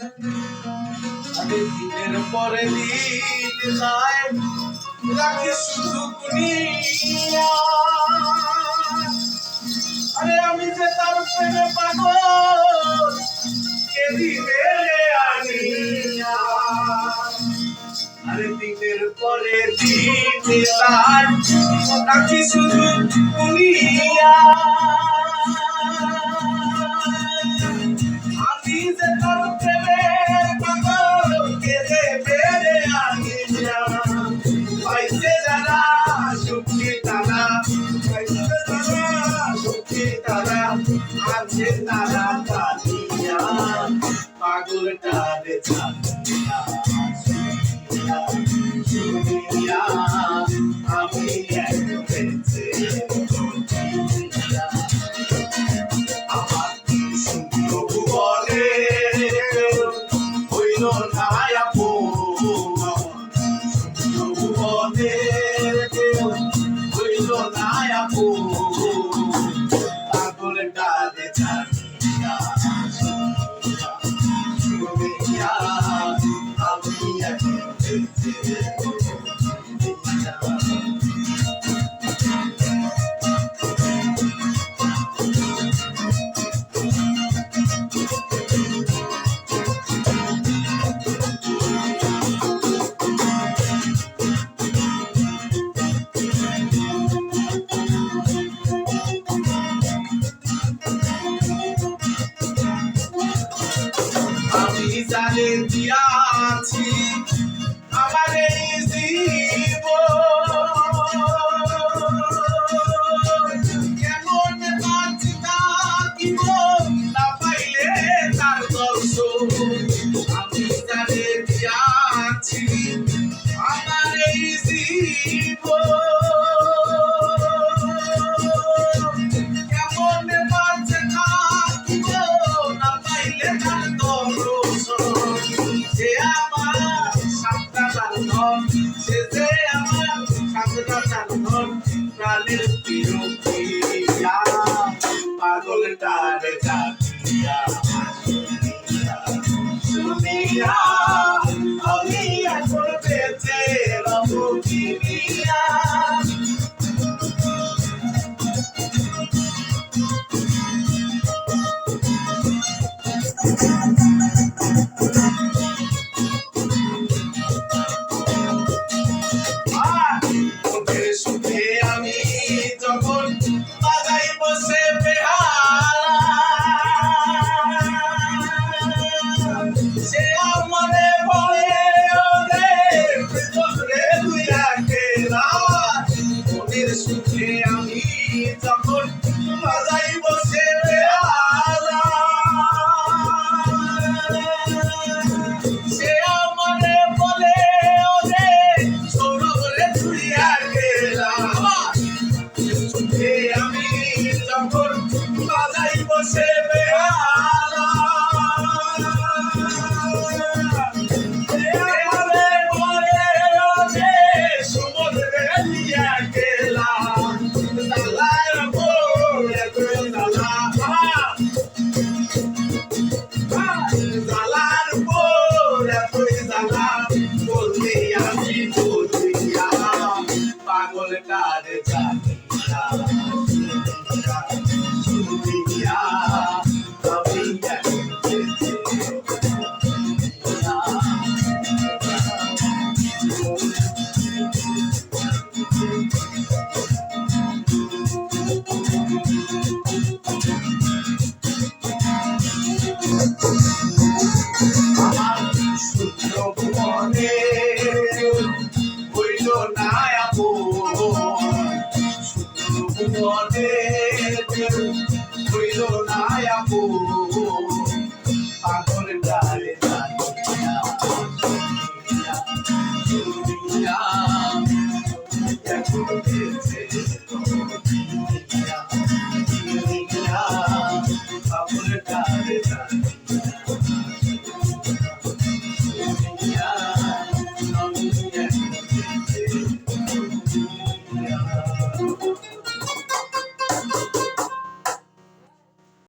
আমি দিনের পরে দিন যায় রাখি শুধু গুনিয়া। আরে আমি যে তার প্রেমে পাগল কে দিবে আনিয়া। আরে দিনের পরে দিন যায় রাখি শুধু গুনিয়া। আমি যে তার প্রেমে পাগল কে দেবে আনিয়া। পাইছে যারা সুখী তারা, পাইছে যারা সুখী তারা, আছে তারা কাঁদিয়া পাগলটারে ছাড়িয়া। শুনিয়া আমি এক বেঁচে আমার শূন্য ভুবনে হইল না আপন। শূন্য ভুবনে হইল না আপন। পাগলটারে ছাড়িয়া শুনিয়া আমি এক বেঁচে আমি জানে দিয়াছি আমার এই জীবন, কেমন বাঁচি থাকিব না পাইলে তার দর্শন। আমি জানে দিয়াছি আমার এই জীবন, কেমন বাঁচি থাকিব না পাইলে তার দর্শন। সে আমার সাতটা ধন, সে যে আমার সাতটা ধন, প্রাণের প্রিয়া পাগলটারে জানিয়া শুনিয়া আমি এখন বেঁচে রব কিনিয়া। সুখে আমি যখন বাজাই বসে বেহালা, সে আমারে বলে ওরে রে দুইয়া খেলা। মনের সুখে আমি যখন বাজাই বসে বেহালা, সে আমারে বলে ওরে সৌরভ রে দুইয়া খেলা। সুখে আমি যখন বাজাই বসে বেহালা, সে আমারে বলে ওরে সুমন রে দুইয়া খেলা। দালার বলে দালা, জালার বলে তুই জালা, বললি আমি বলিয়া পাগলটারে জানিয়া শুনিয়া আমি এক বেঁচে আমার শূন্য ভুবনে হইল না আপন। শূন্য ভুবনে হইল না আপন। পাগলটারে জানিয়া শুনিয়া এখন বেঁচে শুনিয়া পাগলটা